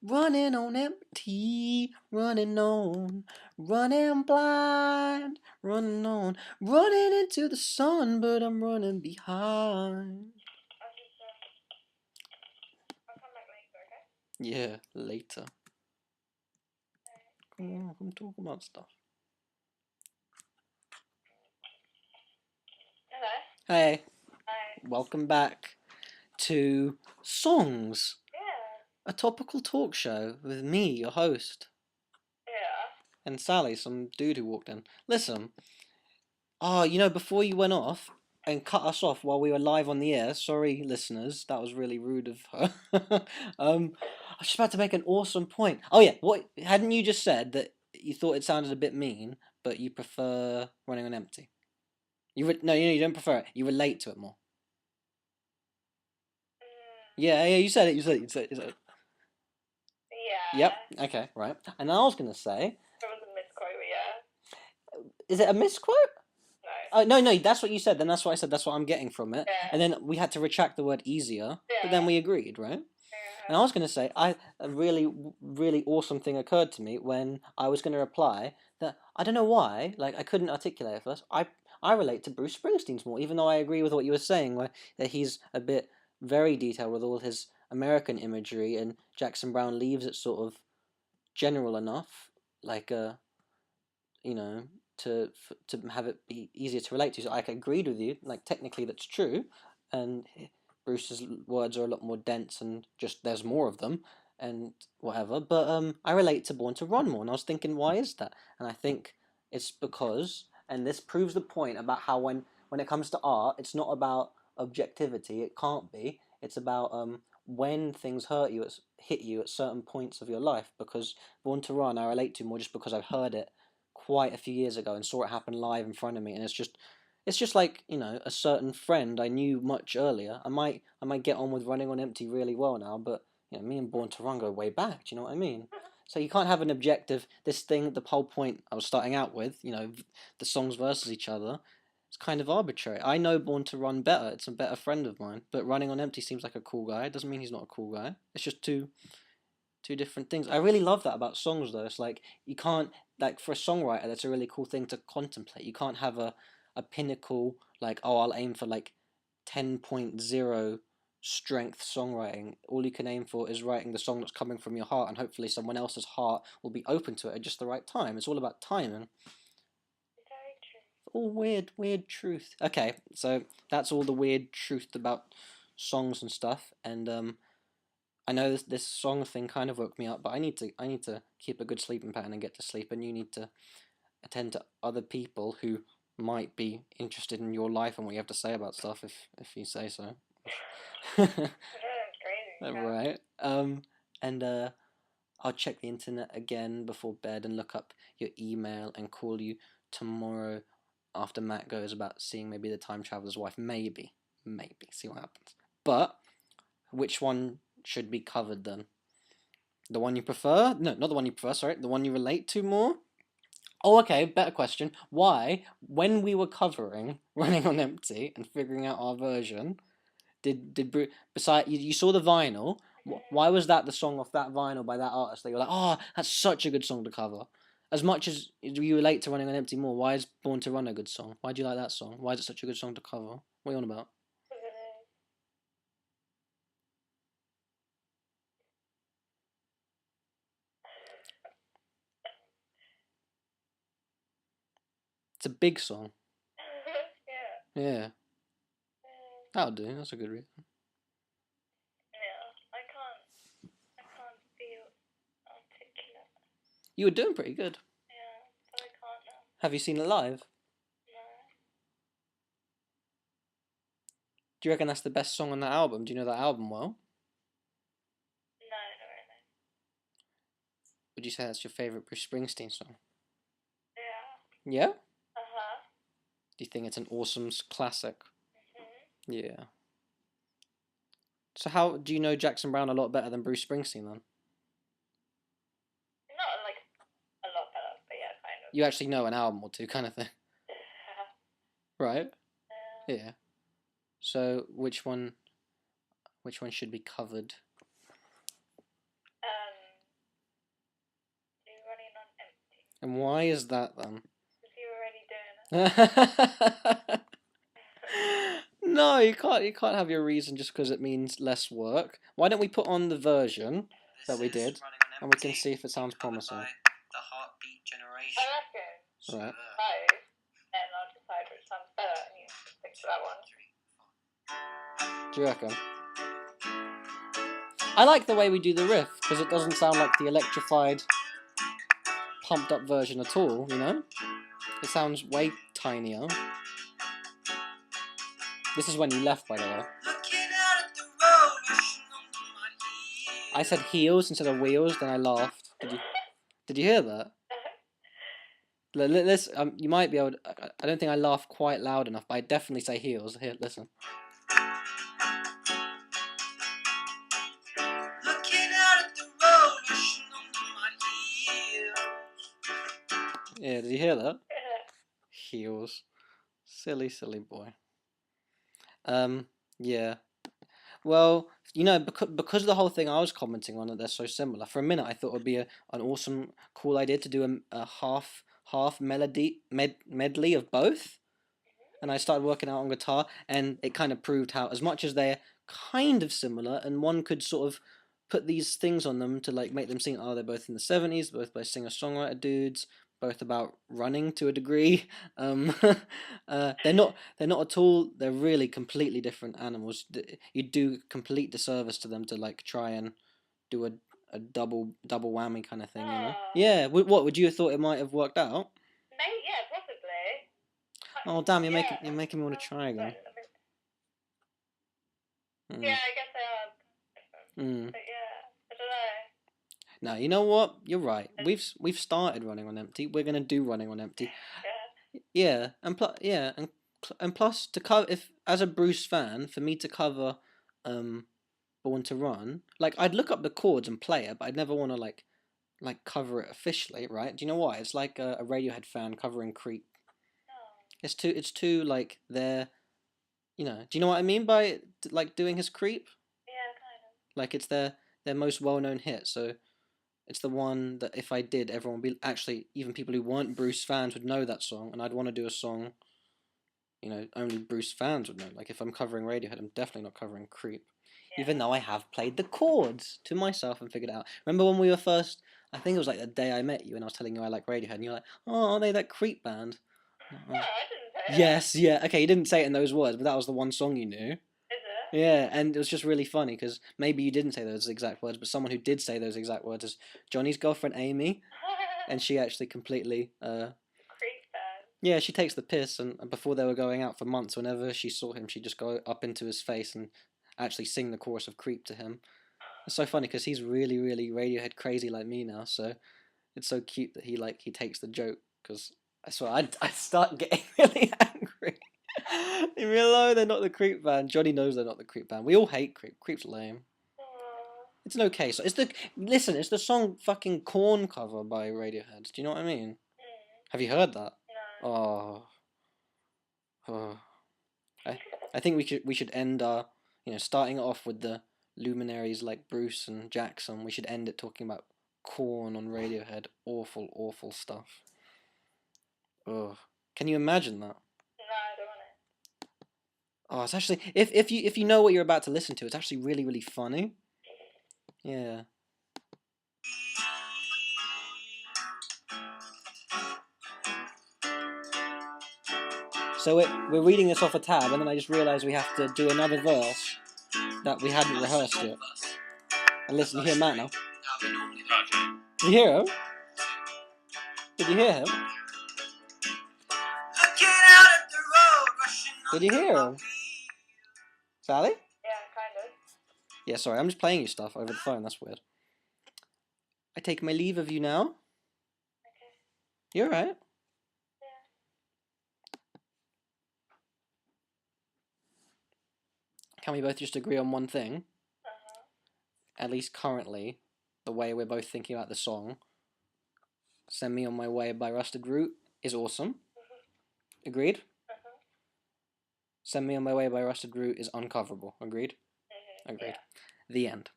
Running on empty, running blind, running on, running into the sun, but I'm running behind. I'll come back later, okay? Yeah, later. Come on, come talk about stuff. Hello. Hey, Hi. welcome back to Songs, Yeah. a topical talk show with me, your host, Yeah. and Sally, some dude who walked in. Listen, before you went off and cut us off while we were live on the air, sorry, listeners, that was really rude of her. I was just about to make an awesome point. Oh yeah, what hadn't you just said that you thought it sounded a bit mean, but you prefer running on empty? No, you don't prefer it. You relate to it more. Yeah, yeah, you said it. You said it. Yep. Yeah. Okay. Right. And I was gonna say, It was a misquote, but yeah. is it a misquote? No. Oh no, no, that's what you said. Then that's what I said. That's what I'm getting from it. Yeah. And then we had to retract the word easier, but then Yeah. we agreed, right? And Yeah. I was gonna say, a really, really awesome thing occurred to me when I was gonna reply that I don't know why, like I couldn't articulate it first. I relate to Bruce Springsteen's more, even though I agree with what you were saying, where that he's a bit very detailed with all his American imagery, and Jackson Brown leaves it sort of general enough, like you know, to have it be easier to relate to. So I agreed with you, like technically that's true, and Bruce's words are a lot more dense and just there's more of them and whatever. But I relate to Born to Run more, and I was thinking, why is that? And I think it's because, and this proves the point about how when it comes to art, it's not about objectivity. It can't be. It's about when things hit you at certain points of your life. Because Born to Run, I relate to more just because I've heard it quite a few years ago and saw it happen live in front of me, and it's just like a certain friend I knew much earlier. I might get on with Running on Empty really well now, but me and Born to Run go way back. Do you know what I mean? So you can't have an objective. This thing, the whole point I was starting out with, the songs versus each other. It's kind of arbitrary. I know Born to Run better. It's a better friend of mine. But Running on Empty seems like a cool guy. It doesn't mean he's not a cool guy. It's just two different things. I really love that about songs though. It's like you can't, like, for a songwriter that's a really cool thing to contemplate. You can't have a pinnacle like, oh, I'll aim for like 10.0 strength songwriting. All you can aim for is writing the song that's coming from your heart, and hopefully someone else's heart will be open to it at just the right time. It's all about timing. Very true. All weird truth. Okay, so that's all the weird truth about songs and stuff. And I know this song thing kind of woke me up, but I need to keep a good sleeping pattern and get to sleep, and you need to attend to other people who might be interested in your life and what you have to say about stuff if you say so. Yeah, it's crazy. Yeah. Right. And I'll check the internet again before bed and look up your email and call you tomorrow after Matt goes about seeing maybe the time traveler's wife. Maybe. See what happens. But which one should be covered then? The one you prefer? No, not the one you prefer, sorry. The one you relate to more? Oh, okay, better question. Why, when we were covering Running on Empty and figuring out our version, beside you saw the vinyl, why was that the song off that vinyl by that artist that you were like, oh, that's such a good song to cover? As much as you relate to Running on Empty more, why is Born to Run a good song? Why do you like that song? Why is it such a good song to cover? What are you on about? It's a big song. Yeah. Yeah, that'll do. That's a good reason. Yeah. I can't feel articulate. You were doing pretty good. Yeah, but I can't now. Have you seen it live? No. Do you reckon that's the best song on that album? Do you know that album well? No, not really. Would you say that's your favorite Bruce Springsteen song? Yeah. Yeah? Uh-huh. Do you think it's an awesome classic? Mhm. Yeah. So how do you know Jackson Brown a lot better than Bruce Springsteen then? Not like a lot better, but yeah, kind of. You actually know an album or two, kind of thing, right? Yeah. So which one should be covered? And why is that then? Because you were already doing it. No, you can't have your reason just because it means less work. Why don't we put on the version that we did, and we can see if it sounds promising. I reckon. Right. Both, and I'll decide which sounds better, and you stick to that one. Do you reckon? I like the way we do the riff because it doesn't sound like the electrified, pumped up version at all, you know? It sounds way tinier. This is when you left, by the way. I said heels instead of wheels, then I laughed. Did you hear that? You might be able to, I don't think I laughed quite loud enough, but I definitely say heels. Here, listen. Yeah, did you hear that? Heels. Silly, silly boy. Yeah. Well, you know, because of the whole thing I was commenting on that they're so similar. For a minute, I thought it would be an awesome, cool idea to do a half medley of both. And I started working out on guitar, and it kind of proved how, as much as they're kind of similar, and one could sort of put these things on them to like make them sing. Oh, they're both in the 70s, both by singer-songwriter dudes, both about running to a degree. They're not at all. They're really completely different animals. You do complete disservice to them to like try and do a double whammy kind of thing, you know? Yeah. What would you have thought it might have worked out? Maybe, yeah, possibly. Oh damn! You're making me want to try again. Yeah, I guess they are. But yeah, I don't know. No, you know what? You're right. We've started running on empty. We're gonna do running on empty. Yeah, and plus to cover, if as a Bruce fan, for me to cover, Born to Run, like I'd look up the chords and play it, but I'd never want to like cover it officially, right? Do you know why? It's like a Radiohead fan covering Creep. It's too like their, you know. Do you know what I mean by like doing his Creep? Yeah, kind of. Like it's their most well known hit, so it's the one that if I did, everyone would be actually, even people who weren't Bruce fans would know that song, and I'd want to do a song, you know, only Bruce fans would know. Like if I'm covering Radiohead, I'm definitely not covering Creep, even though I have played the chords to myself and figured it out. Remember when we were first? I think it was like the day I met you, and I was telling you I like Radiohead, and you're like, "Oh, are they that Creep band?" No, I didn't say Yes, yeah, okay, you didn't say it in those words, but that was the one song you knew. Is it? Yeah, and it was just really funny because maybe you didn't say those exact words, but someone who did say those exact words is Johnny's girlfriend Amy, and she actually completely Creep fan. yeah, she takes the piss, and before they were going out for months, whenever she saw him, she'd just go up into his face and actually sing the chorus of Creep to him. It's so funny because he's really, really Radiohead crazy like me now, so it's so cute that he takes the joke, because I swear I'd start getting really angry. Leave me alone, they're not the Creep band. Johnny knows they're not the Creep band. We all hate Creep. Creep's lame. It's an okay song. It's the song fucking Corn cover by Radiohead. Do you know what I mean? Have you heard that? No. Oh. I think we should end our, you know, starting it off with the luminaries like Bruce and Jackson. We should end it talking about Corn on Radiohead. Awful, awful stuff. Ugh. Can you imagine that? No, I don't want it. Oh, it's actually, if you know what you're about to listen to, it's actually really, really funny. Yeah. So we're reading this off a tab, and then I just realised we have to do another verse that we hadn't rehearsed yet. And listen, you hear Matt now. Did you hear him? Did you hear him? Did you hear him? Sally? Yeah, kind of. Yeah, sorry, I'm just playing you stuff over the phone, that's weird. I take my leave of you now. Okay. You're right. Can we both just agree on one thing? At least currently, the way we're both thinking about the song, Send Me On My Way by Rusted Root is awesome. Agreed? Send Me On My Way by Rusted Root is uncoverable. Agreed? Agreed. Yeah. The end.